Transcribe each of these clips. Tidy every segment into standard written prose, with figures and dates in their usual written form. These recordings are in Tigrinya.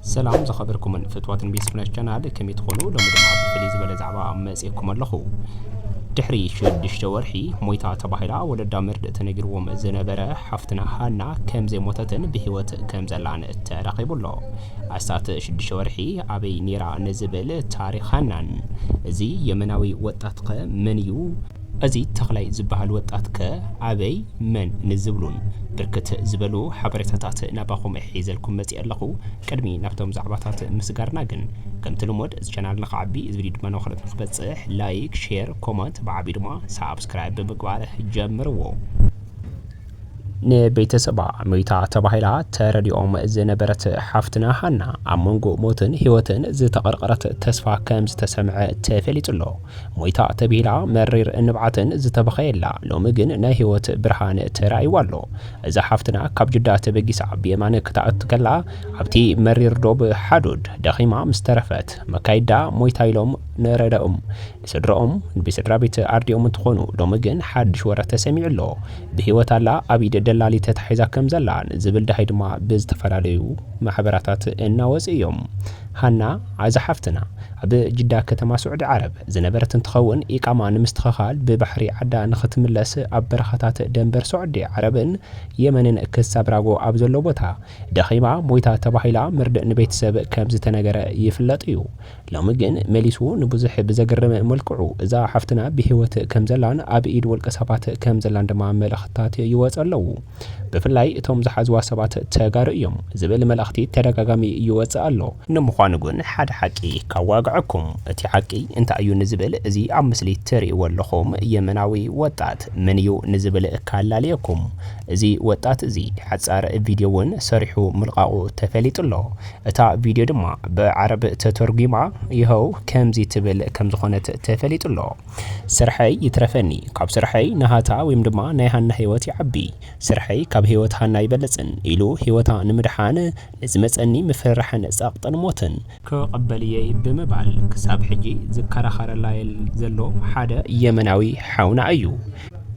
سلام زخبركم من فتوات بيسفنا الشانال كم يدخلوا لمدمع بفليز بلا زعبا ماسيكم اللخو دحري شدشت ورحي مويتا تباهلا ولا دامر تنقروم زنبرة حفتنا هانا كم زي موتتن بهوت كم زلان التراقب الله عسات شدشت ورحي عبي نيرا نزبل تاريخ هانان زي يمناوي وطاتق منيو أزي تخلي زبها وطاتك عبي من نزبلون بركت زبلو حبرتاتات نباخم احيزلكم مزي اللخو كدمي نفتهم زعباتات مسقارنا جن كم تلمود از چانال نخعبي از فيديو دما نوخلت نخبتصح لايك شير كومنت بعبي دما سابسكرايب بمقبال جمرو نبيتسبع ميتا تباهيلا ترديوم زنبرت حفتنا حنا عمونغو موتن هيوتن زي تقرقرت تسفا كمز تسمع تفليتلو ميتا تبيلا مرير نبعتن زي تبخيلا لو مجن نا هيوت برهان ترأي والو إذا حفتنا كاب جدا تبقيس بيمانك تأتكلا عبتي مرير دوب حدود دخيمة مسترفت مكايدا ميتايلوم نردأم نسدرأم بسدرابيت أرديوم تخونو لو مجن حد شورة تسميع له بهيوت الله أبيد دلالي تتحيزا كم زلان زبل دهيد ما بزتفراليو محبراتات النواز ايوم هانا عايزة حفتنا بجدا كتما سعود عرب زنبرة تخون إقاما نمستخخال ببحري عدا نختم اللس أبرخاتات دنبر سعودي عربن يمنن كسابراغو أبزلو بوتا دخيما مويتا تباهيلا مرد نبيت سب كم زتناغر يفلطيو لو مجن مليسو نبوزح بزقرم ملكعو إذا حفتنا بهوت كم زلان أبئيد والقصابات كم زلان دما ملختات يوصلو بفلاي اتهم زحزوا سبات تغار ايوم زبل ملختي تدغاغامي يوصالو نمخوانغون حد حقي كواغعكم اتي حقي انت ايو نزبل ازي امسلي تري ولخوم يمناوي وطات منيو نزبل كالاليكم ازي وطات ازي حصار فيديوون سريحو ملقاو تفليطلو اتا فيديو دما بعرب تترجما يهو كمزي تبل كم زخونت تفليطلو سرحي يترفني كاب سرحي نهاتا ويم دما نايهان حيوتي عبي سرحي كاب هيوت هانا يبلصن إلو هيوتا نمدحان نزمصني مفرحن ساقطن موتن كقبليه بمبال كساب حجي ذكر خرلايل زلو حدا يمناوي حاونا ايو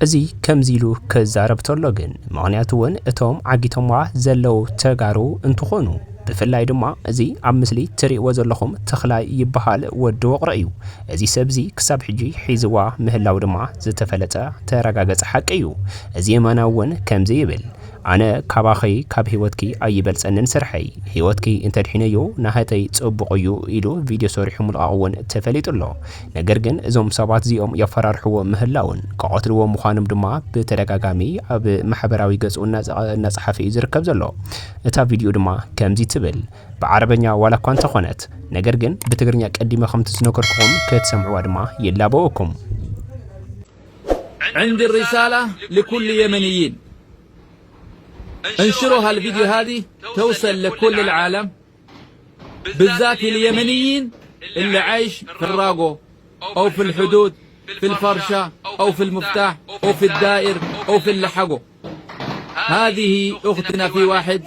ازي كمزيلو كزاربتلو جن مغنياتون اتوم عاقيتوم زلو تغارو انتخونو بفلاي دما ازي عمسلي تري وزلخم تخلاي يبحال ودو قرأيو ازي سبزي كساب حجي حيزوا مهلاو دما زتفلتا ترغاغص حقيو ازي ماناون كمزي يبل أنا كاباخي كاب هيوتكي أيبل سنن سرحي هيوتكي انت الحينيو نهاتي تصبقيو إلو فيديو سوريحو ملقاون تفليت الله نقرقن زوم سابات زيوم يفرارحو مهلاون كعطلو مخانم دما بترقاقامي أب محبراوي قصو الناس حفي زركب زلو اتا فيديو دما كمزي تبل بعربنيا ولا كوانتا خونت نقرقن بتقرنيا قديمة خمتس نوكركم كتسمعوا دما يلابوكم عندي الرسالة لكل يمنيين انشروا هالفيديو هذه توصل لكل العالم بالذات اليمنيين اللي عايش في الراقو او في الحدود في الفرشة او في المفتاح او في الدائر او في اللحقو هذه اختنا في واحد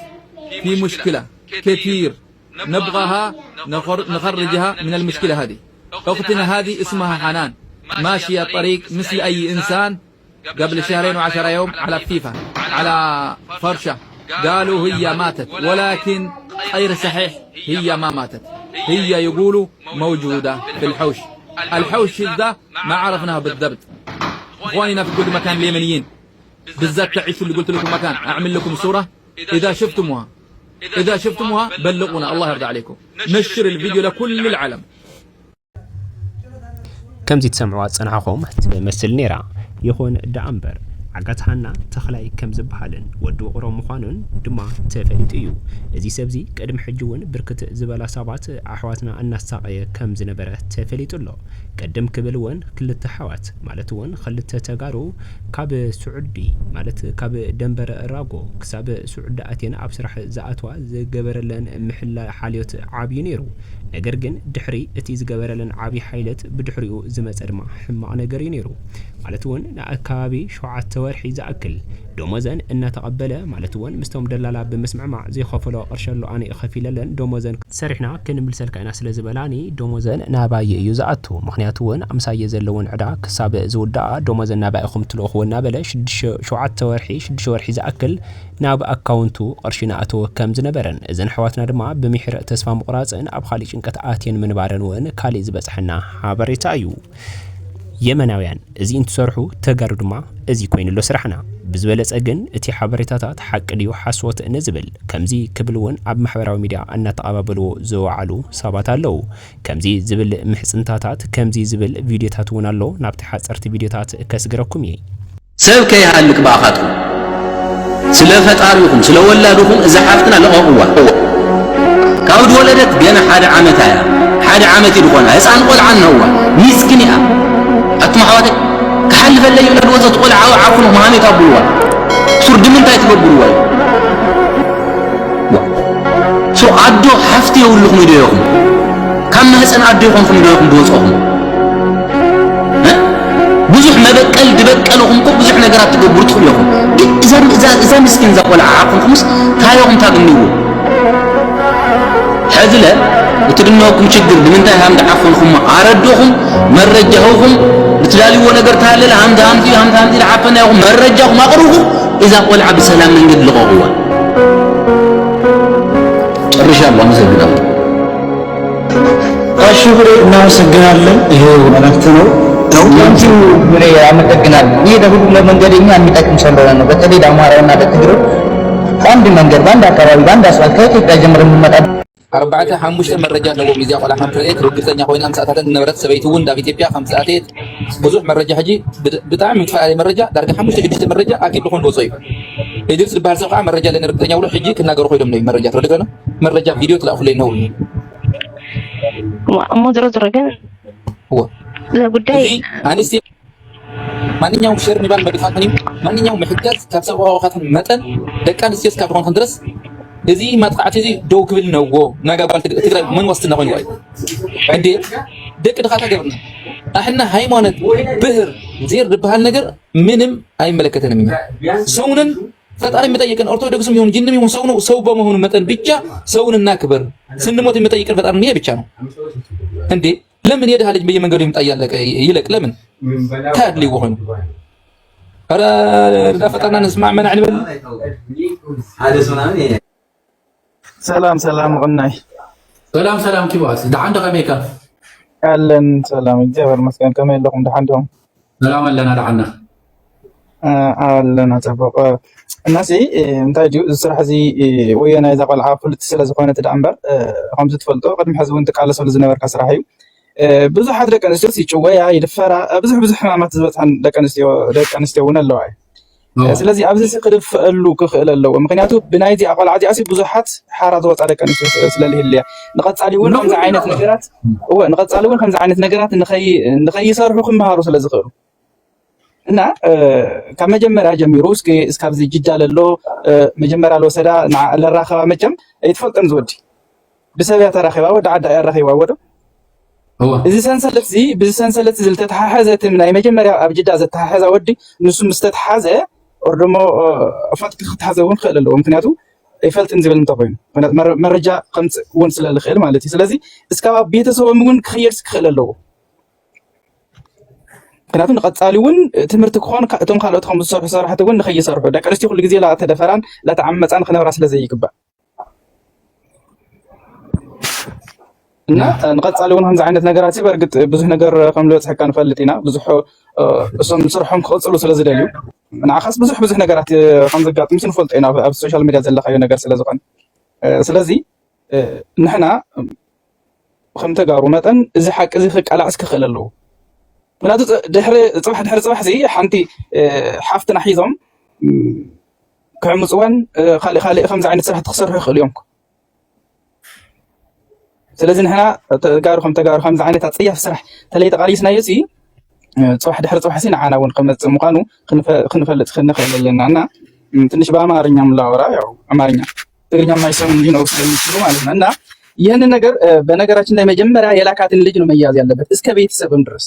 في مشكلة كثير نبغاها نخرجها من المشكلة هذه اختنا هذه اسمها حنان ماشية طريق مثل اي انسان قبل شهرين و10 يوم على فيفا على فرشة قالوا هي ماتت ولكن غير صحيح هي ما ماتت هي يقولوا موجودة في الحوش الحوش ذا ما عرفناها بالضبط اخواننا في كل مكان اليمنيين بالذات تعيشوا اللي قلت لكم مكان اعمل لكم صورة اذا شفتموها بلغونا الله يرضى عليكم نشر الفيديو لكل العالم كم زي تسمعوا صنعكم تمثل نيرا يكون دامبر عقاتهانا تخلاي كم زبحالن ودو قرو مخانن دما تفليت ايو ازي سبزي قدم حجون بركت زبالا سابات احواتنا الناس ساقيه كم زنبره تفليتلو قدم كبلون كلته حوات مالتون خلته تغارو كاب سعودي مالت كاب دنبر راغو كساب سعود اتينا ابسرح زاتوا زغبرلن محلا حاليوت عابي نيرو ነገር ግን ድሕሪ እቲ ዝገበረለን ዓቢ ሓይለት ብድሕሪኡ ዝመጸ ድማ ሕማቕ ነገር ነይሩ ማለት እውን ንኣካባቢ 7 ወርሒ ዝኣክል ደሞዘን እናተቀበለ ማለት ወን ምስተም ደላላ በመስማማዕ ዘይኸፈሎ ቅርሸሎ ኣነ ይኸፊለለን ደሞዘን ሰሪሕና ክንምልሰልካ ኢና ስለ ዝበላኒ ደሞዘን ናባይ እዩ ዝኣቱ ምክንያቱ ወን ኣምሳየ ዘለውን ዕዳ ክሳብ ዝውዳኣ ደሞዘን ናባይ ኢኹም ትልእኽወና በለ 7 ወርሒ ዝኣክል ናብ ኣካውንቱ ቅርሺና ኣተወ ከም ዝነበረን እዘን ሕዋትና ድማ ብምሕር ተስፋ ምቁራፅን ኣብ ካሊእ ጭንቀት ኣትየን ምንባረን ወን ካሊእ ዝበፅሐና ሓበሬታ እዩ የመናውያን እዚ እንትሰርሑ ተጋሩ ድማ እዚ ኮይኑሎ ስራሕና ብዝበለፀ ግን እቲ ሓበሬታታት ሓቂ ድዩ ሓስወት ንዝብል ከምዚ ክብል እውን ኣብ ማሕበራዊ ሚድያ እናተቐባበልዎ ዝወዓሉ ሰባት ኣለው ከምዚ ዝብል ምሕፅንታታት ከምዚ ዝብል ቪድዮታት እውን ኣሎ ናብቲ ሓፀርቲ ቪድዮታት ከስግረኩም እየ ሰብ ከይሃልክ ባኻትኩም ስለ ፈጣሪኹም ስለ ወላድኹም እዛ ሓፍትና ለቐቑዋ ካብድ ወለደት ገና ሓደ ዓመት እያ ሓደ ዓመት ይድኾና ህፃን ቆልዓ ነዋ ሚስኪን እያ ኣትማሕዋት ክሓልፈለይ ወለድ ወዘት ቆልዓ ዓፉኑ ማሃሜት ኣብልዋ ሱርድ ምንታይ ትገብርዋ ሶ ኣዶ ሓፍቲ የውልኹም ኢዶ ኢኹም ካብ ማህፀን ኣዶ ይኾንኩም ኢዶ ኢኹም ብወፅኹም ብዙሕ መበቀል ድበቀልኹም እኮ ብዙሕ ነገራት ትገብሩ ትኽእሉ ኢኹም ግን እዛ ምስኪን እዛ ቆልዓ ዓኹምኩምስ ታይኹም ታግንይዎ ሕዝለ እትድነወኩም ችግር ብምንታይ ሃምዲ ዓፈንኹም ኣረዶኹም መረጃኹም ብትዳልይዎ ነገር ታለለ ሃምዲ ለዓፈና ኢኹም መረጃኹም ኣቕርብኹም እዛ ቆልዓ ብሰላም መንገድ ልቐቑዋ ጨርሻለሁ አመሰግናለሁ አሽብሬ እናመሰግናለን ይሄ መልእክት ነው ታንኪዩ ብሬ አመሰግናለሁ ይሄ ደግሞ ለመንገደኛ የሚጠቅም ሰለሆነ ነው በተለይ ለአማራውና ለትግሬው በአንድ መንገድ በአንድ አካባቢ በአንድ አስፋልት ከኢትዮጵያ ጀምረን እንመጣ 4-5 መረጃ ነው ሚዚያ ቆላ 50 ርግጠኛ ኮይና 5 ሰዓታት ንብረት ሰበይቱ ወንዳ ኢትዮጵያ 5 ሰዓታት ብዙሕ መረጃ ሕጂ ብጣዕሚ ምትፋዓሊ መረጃ ዳርጋ 5-6 መረጃ አኪድ ልኾን ወጾይ ኢድርስ ዝበሃል ሰብ ከዓ መረጃ ለነ ርግጠኛ ብሎ ሕጂ ክናገሩ ኮይዶም ነው መረጃ ትረድገና መረጃ ቪድዮ ትላእኹለይ ነው እሞ ዝሮ ግን ለጉዳይ አንስቲ ማንኛውም ሸር የሚባል መግፋትኒ ማንኛውም ምሕጋዝ ካብ ሰብኣውኻትን መጠን ደቂ ኣንስትዮ እስካብ ዝኾንክን ድረስ እዚ ማጥቃዕቲ እዚ ደው ክብል ነዎ ናጋባል ትግራይ ምን ወስትና ኮይኑ እንዴ ደቂ ድኻታ ገብርና አሕና ሃይማኖት ብህር ዜር ዝበሃል ነገር ምንም አይመለከተንም እኛ ሰውንን ፈጣሪ መጠየቅን ኦርቶዶክስም ይሁን ጅንም ይሁን ሰው በመሆኑ መጠን ብቻ ሰውን እናክበር ስንሞት መጠየቅን ፈጣሪ ነው ብቻ ነው እንዴ ለምን የደሃ ልጅ በየመንገዱ ይምጣ ይለቅ ለምን ታድሊ ወሆኑ አረ ዳፈጣና ንስማዕ መናዕ ንበል ሰላም قناي ሰላም ኪባስ ዳንደ ከመይካ አለን ሰላም እግዚአብሔር ይመስገን ከመይ ለኩም ዳንደም ሰላም አለና ዳና አለና ተበቀ እናሲ እንታይ ዲዩ ዝስራሕ እዚ ወየና ኢዛ ቆልዓ ፍልጥ ስለ ዝኾነ ተዳምበር ከምዚ ትፈልጦ ቅድሚ ሕዚ እውን ተቃለሰ ዝነበርካ ስራሕ እዩ ብዙሓት ደቂ ኣንስትዮ ሲጭወያ ይድፈራ ብዙሕ ሕማማት ዝበፅሐን ደቂ ኣንስትዮ እውን ኣለዋ ስለዚ ኣብዚ ክድፈአሉ ክኽእል ኣለዎ ምክንያቱ ብናይዚ ቆልዓ እዚኣ ብዙሓት ሓራ ዝወፃ ደቂ ኣንስትዮ ስለልህልያ ንቐፃሊ እውን ከምዚ ዓይነት ነገራት ንኸይሰርሑ ክመሃሩ ስለ ዝኽእሉ እና ካብ መጀመርያ ጀሚሩ እስካብዚ ጅጃል ኣሎ መጀመርያ ለወሰዳ ለራኸባ መቸም ኣይትፈልጥን ዝወዲ ብሰብያ ተራኺባ ወዲ ዓዳ ያራኺባ ወዶ እዚ ሰንሰለት እዚ ብሰንሰለት ዝተተሓሓዘት ናይ መጀመርያ ኣብ ጅዳ ዝተተሓሓዘ ወዲ ንሱ ምስተተሓዘ ኦርዶሞ ፋት ክትሓዘ እውን ክእል ኣለዎ ምክንያቱ ኣይፈልጥን ዝብል እንታይ ኮይኑ መረጃ ከምፅ እውን ስለልኽእል ማለት እዩ ስለዚ እስካብ ቤተሰቦም እውን ክኽየድ ክኽእል ኣለዎ ምክንያቱ ንቐፃሊ እውን ትምህርቲ ክኾን እቶም ካልኦት ከም ዝሰርሑ ስራሕቲ እውን ንኸይሰርሑ ደቂ ኣንስትዮ ኩሉ ግዜ ላተደፈራን ላተዓመፃን ክነብራ ስለዘይግባእ እና ንቐፃሊ እውን ከምዚ ዓይነት ነገራት በርግጥ ብዙሕ ነገር ከም ዝበፅሐካ ንፈልጥ ኢና ብዙሕ እሶም ስርሖም ክቕፅሉ ስለ ዝደልዩ ንዓኻስ ብዙሕ ነገራት ከም ዘጋጥሙ ንፈልጦ ኢና ኣብ ሶሻል ሚድያ ዘለኻዮ ነገር ስለ ዝኾነ ስለዚ ንሕና ከም ተጋሩ መጠን እዚ ሓቂ እዚ ክቀላዕስ ክኽእል ኣለዎ ምክንያቱ ድሕሪ ፅባሕ እዚ ሓንቲ ሓፍትና ሒዞም ክዕምፅወን ካሊእ ከምዚ ዓይነት ስራሕቲ ክሰርሑ ይኽእሉ እዮም ስለዚ ንሕና ተጋሩ ከምዚ ዓይነት ኣፀያፍ ስራሕ ተለይ ተቃሊስናዮ እዚ ድሕሪ ፅባሕ እዚ ንዓና እውን ክመፅእ ምዃኑ ክንፈልጥ ክንኽእል ኣለና እና ትንሽ በአማርኛ ምላወራ ያው አማርኛ ትግርኛ የማይሰሙ ሊኖሩ ስለሚችሉ ማለት ነው እና ይህንን ነገር በነገራችን ላይ መጀመሪያ የላካትን ልጅ ነው መያዝ ያለበት እስከ ቤተሰብም ድረስ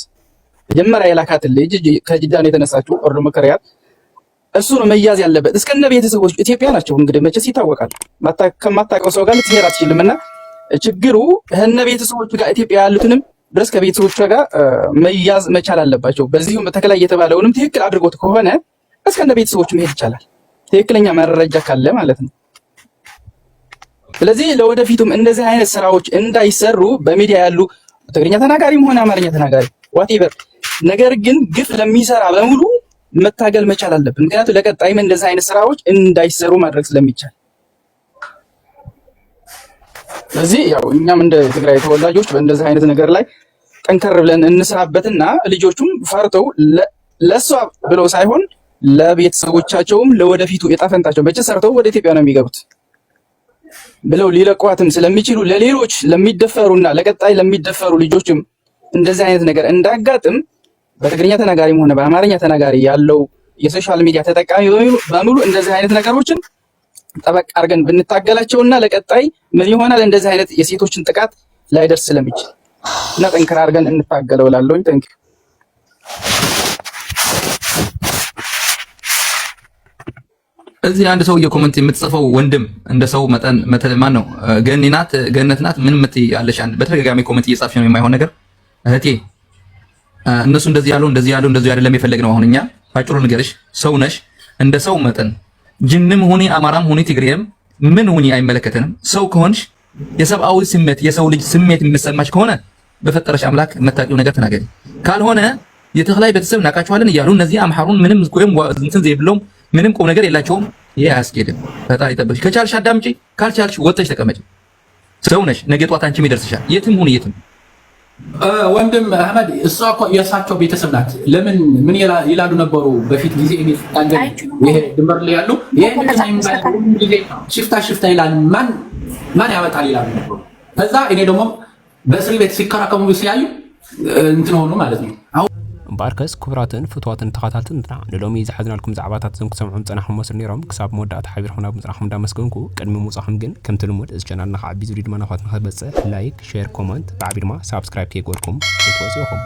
መጀመሪያ የላካትን ልጅ ከጅዳ ነው የተነሳችው ኦርዶ መከሪያት እሱ ነው መያዝ ያለበት እስከነ ቤተሰቦች ኢትዮጵያ ናቸው። እንግዲህ መቼስ ይታወቃል ከማታውቀው ሰው ጋር ልትሄድ አትችልምና ችግሩ እነ ቤተሰቦቹ ጋር ኢትዮጵያ ያሉትንም ድረስ ከቤተሰቦቹ ጋር መያዝ መቻል አለባቸው። በዚህም በተከላይ የተባለውንም ትክክል አድርጎት ከሆነ እስከነ ቤተሰቦቹ መሄድ ይቻላል፣ ትክክለኛ መረጃ ካለ ማለት ነው። ስለዚህ ለወደፊቱም እንደዚህ አይነት ስራዎች እንዳይሰሩ በሚዲያ ያሉ ትግርኛ ተናጋሪም ሆነ አማርኛ ተናጋሪ ዋቴቨር፣ ነገር ግን ግፍ ለሚሰራ በሙሉ መታገል መቻል አለብን። ምክንያቱም ለቀጣይም እንደዚህ አይነት ስራዎች እንዳይሰሩ ማድረግ ስለሚቻል፣ ስለዚህ ያው እኛም እንደ ትግራይ ተወላጆች በእንደዚህ አይነት ነገር ላይ ጠንከር ብለን እንስራበትና ልጆቹም ፈርተው ለሷ ብለው ሳይሆን ለቤተሰቦቻቸውም ለወደፊቱ የጣፈንታቸው መቼ ሰርተው ወደ ኢትዮጵያ ነው የሚገቡት ብለው ሊለቋትም ስለሚችሉ ለሌሎች ለሚደፈሩና ለቀጣይ ለሚደፈሩ ልጆችም እንደዚህ አይነት ነገር እንዳጋጥም በትግርኛ ተናጋሪም ሆነ በአማርኛ ተናጋሪ ያለው የሶሻል ሚዲያ ተጠቃሚ በሙሉ እንደዚህ አይነት ነገሮችን ጠበቅ አድርገን ብንታገላቸውና ለቀጣይ ምን ይሆናል እንደዚህ አይነት የሴቶችን ጥቃት ላይደርስ ስለሚችል እና ጠንከር አድርገን እንታገለው እላለሁኝ። ታንክ ዩ። እዚህ አንድ ሰውዬ ኮሜንት የምትጽፈው ወንድም እንደ ሰው መጠን ማን ነው? ገነት ናት ምን ያለሽ አንድ በተደጋጋሚ ኮሜንት እየጻፍሽ ነው የማይሆን ነገር እህቴ። እነሱ እንደዚህ አይደለም የፈለግነው። አሁን እኛ ባጭሩ ንገርሽ፣ ሰው ነሽ። እንደ ሰው መጠን ጅንም ሆኔ አማራም ሆኔ ትግሬም ምን ሆኔ አይመለከተንም። ሰው ከሆንሽ የሰብአዊ ስሜት የሰው ልጅ ስሜት የሚሰማሽ ከሆነ በፈጠረሽ አምላክ መታቂው ነገር ተናገሪ። ካልሆነ የተክላይ ቤተሰብ እናቃቸዋለን እያሉ እነዚህ አምሐሩን ምንም ቆይም እንትን ዘይብሎም ምንም ቁም ነገር የላቸውም። ይሄ አያስኬድም። ፈጣሪ ይጠብቅሽ። ከቻልሽ አዳምጪ፣ ካልቻልሽ ወጥተሽ ተቀመጪ። ሰው ነሽ። ነገ ጧት አንቺም ይደርስሻል። የትም ሁን የትም። ወንድም አህመድ እሷ እኮ የእሳቸው ቤተሰብ ናት። ለምን ምን ይላሉ ነበሩ በፊት ጊዜ እኔ ታንገ ይሄ ድንበር ላይ ያሉ ይሄ ሽፍታ ይላል ማን ያመጣል ይላሉ ነበሩ። ከዛ እኔ ደግሞ በእስር ቤት ሲከራከሙ ሲያዩ እንትን ሆኑ ማለት ነው። ባርከስ ክቡራትን ፍትዋትን ተኸታተልትና ንሎሚ ዝሓዝናልኩም ዛዕባታት ዘም ክሰምዑም ፀናሕኩም መስል ነይሮም ክሳብ መወዳእታ ሓቢርኩና ብምፅናሕኩም እንዳመስገንኩ ቅድሚ ምውፃኹም ግን ከምቲ ልሙድ እዚ ቻናል ንኸዓቢ ዝብሊ ድማ ናኻትና ክበፅሕ ላይክ ሼር ኮመንት ብዓቢ ድማ ሳብስክራይብ ከይገበርኩም ይትወፅኹም